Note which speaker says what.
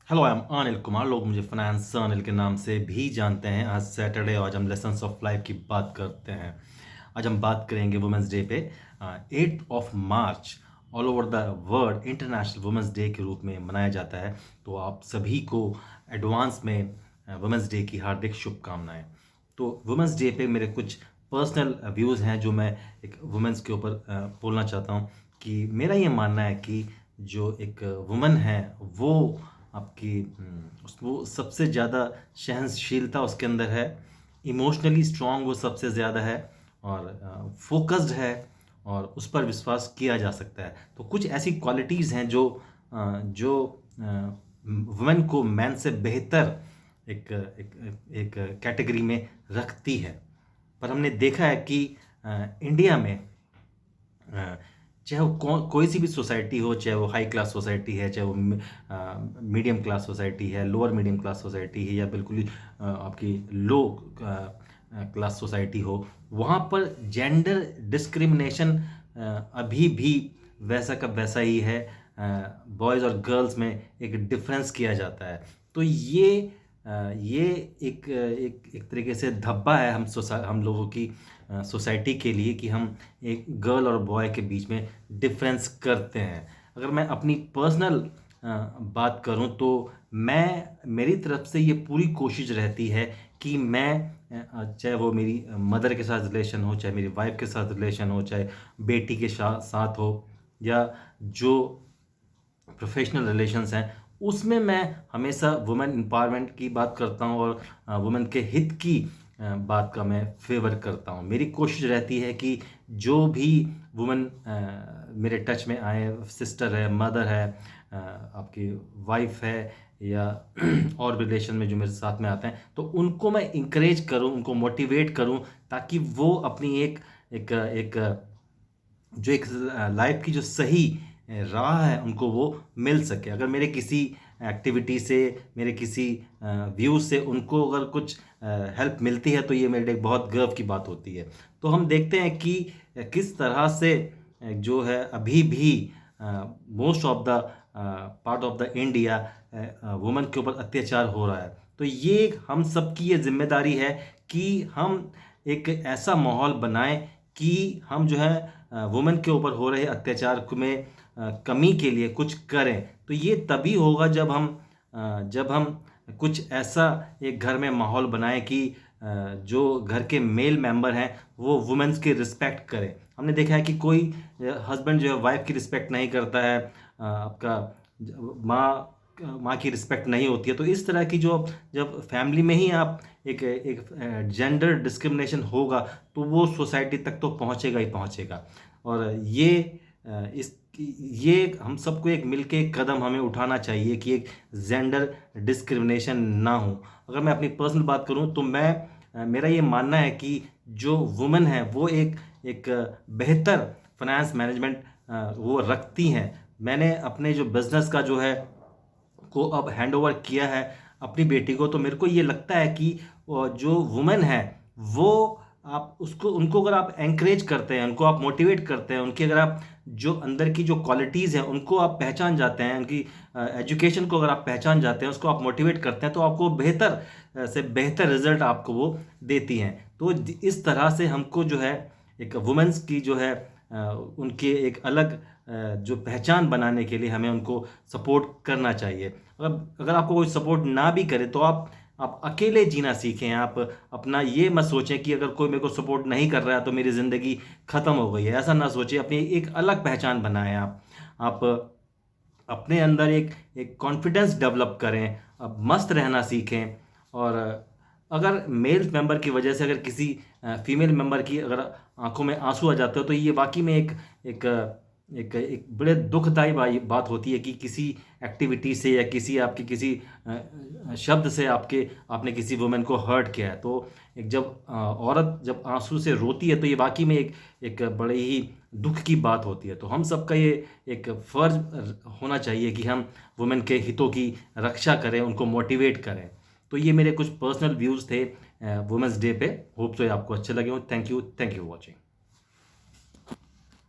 Speaker 1: Hello, I am Anil Kumar. लोग मुझे finance Anil के नाम से भी जानते हैं। आज सैटरडे, आज हम लेसन्स ऑफ लाइफ की बात करते हैं। आज हम बात करेंगे वुमेंस डे पे। 8 March all over the world international women's day के रूप में मनाया जाता है। तो आप सभी को एडवांस में वुमेंस डे की हार्दिक शुभकामनाएं। तो वुमेंस डे पे मेरे कुछ पर्सनल व्यूज़ हैं जो मैं एक वुमेंस के ऊपर बोलना चाहता हूँ। कि मेरा ये मानना है कि जो एक वुमन है वो आपकी वो सबसे ज़्यादा सहनशीलता उसके अंदर है। इमोशनली स्ट्रांग वो सबसे ज़्यादा है और फोकस्ड है और उस पर विश्वास किया जा सकता है। तो कुछ ऐसी क्वालिटीज़ हैं जो वुमेन को मैन से बेहतर एक एक कैटेगरी में रखती है। पर हमने देखा है कि इंडिया में अ, चाहे वो कोई सी भी सोसाइटी हो, चाहे वो हाई क्लास सोसाइटी है, चाहे वो मीडियम क्लास सोसाइटी है, लोअर मीडियम क्लास सोसाइटी है, या बिल्कुल ही आपकी लो क्लास सोसाइटी हो, वहाँ पर जेंडर डिस्क्रिमिनेशन अभी भी वैसा का वैसा ही है। बॉयज़ और गर्ल्स में एक डिफरेंस किया जाता है। तो ये एक तरीके से धब्बा है हम लोगों की सोसाइटी के लिए कि हम एक गर्ल और बॉय के बीच में डिफरेंस करते हैं। अगर मैं अपनी पर्सनल बात करूं तो मेरी तरफ से ये पूरी कोशिश रहती है कि मैं चाहे वो मेरी मदर के साथ रिलेशन हो, चाहे मेरी वाइफ के साथ रिलेशन हो, चाहे बेटी के साथ हो, या जो प्रोफेशनल रिलेशंस हैं, उसमें मैं हमेशा वुमेन एम्पावरमेंट की बात करता हूँ और वुमेन के हित की बात का मैं फेवर करता हूँ। मेरी कोशिश रहती है कि जो भी वुमेन मेरे टच में आए, सिस्टर है, मदर है, आपकी वाइफ है, या और रिलेशन में जो मेरे साथ में आते हैं, तो उनको मैं इंकरेज करूँ, उनको मोटिवेट करूँ, ताकि वो अपनी एक एक जो एक लाइफ की जो सही राह है उनको वो मिल सके। अगर मेरे किसी एक्टिविटी से, मेरे किसी व्यू से उनको अगर कुछ हेल्प मिलती है तो ये मेरे लिए बहुत गर्व की बात होती है। तो हम देखते हैं कि किस तरह से जो है अभी भी most of the part of the India women के ऊपर अत्याचार हो रहा है। तो ये हम सबकी ये जिम्मेदारी है कि हम एक ऐसा माहौल बनाएं कि हम जो है वुमेन के ऊपर हो रहे अत्याचार में कमी के लिए कुछ करें। तो ये तभी होगा जब हम कुछ ऐसा एक घर में माहौल बनाएं कि जो घर के मेल मेंबर हैं वो वुमेन्स की रिस्पेक्ट करें। हमने देखा है कि कोई हस्बैंड जो है वाइफ की रिस्पेक्ट नहीं करता है, आपका माँ माँ की रिस्पेक्ट नहीं होती है। तो इस तरह की जो जब फैमिली में ही आप एक जेंडर डिस्क्रिमिनेशन होगा तो वो सोसाइटी तक तो पहुंचेगा ही पहुंचेगा। और ये हम सबको एक मिलके एक कदम हमें उठाना चाहिए कि एक जेंडर डिस्क्रिमिनेशन ना हो। अगर मैं अपनी पर्सनल बात करूं तो मेरा ये मानना है कि जो वुमेन है वो एक बेहतर फाइनेंस मैनेजमेंट वो रखती हैं। मैंने अपने जो बिजनेस का जो है को अब हैंड ओवर किया है अपनी बेटी को, तो मेरे को ये लगता है कि जो वुमेन है वो आप उसको उनको अगर आप एंकरेज करते हैं, उनको आप मोटिवेट करते हैं, उनकी अगर आप जो अंदर की जो क्वालिटीज़ हैं उनको आप पहचान जाते हैं, उनकी एजुकेशन को अगर आप पहचान जाते हैं, उसको आप मोटिवेट करते हैं, तो आपको बेहतर से बेहतर रिजल्ट आपको वो देती हैं। तो इस तरह से हमको जो है एक वुमेन्स की जो है उनके एक अलग जो पहचान बनाने के लिए हमें उनको सपोर्ट करना चाहिए। अगर आपको कोई सपोर्ट ना भी करे तो आप अकेले जीना सीखें। आप अपना ये मत सोचें कि अगर कोई मेरे को सपोर्ट नहीं कर रहा है तो मेरी ज़िंदगी ख़त्म हो गई है। ऐसा ना सोचें, अपनी एक अलग पहचान बनाएं। आप अपने अंदर एक कॉन्फिडेंस डेवलप करें, अब मस्त रहना सीखें। और अगर मेल मेंबर की वजह से अगर किसी फीमेल मेंबर की अगर आंखों में आंसू आ जाते हो तो ये वाकई में एक एक बड़े दुखदाई बात होती है कि किसी एक्टिविटी से या किसी शब्द से आपने किसी वुमेन को हर्ट किया है। तो एक जब औरत जब आंसू से रोती है तो ये वाकई में एक बड़े ही दुख की बात होती है। तो हम सबका ये एक फर्ज होना चाहिए कि हम वुमेन के हितों की रक्षा करें, उनको मोटिवेट करें। तो ये मेरे कुछ पर्सनल व्यूज़ थे वुमेंस डे पे। होप सो ये आपको अच्छे लगे हो। Thank you for watching.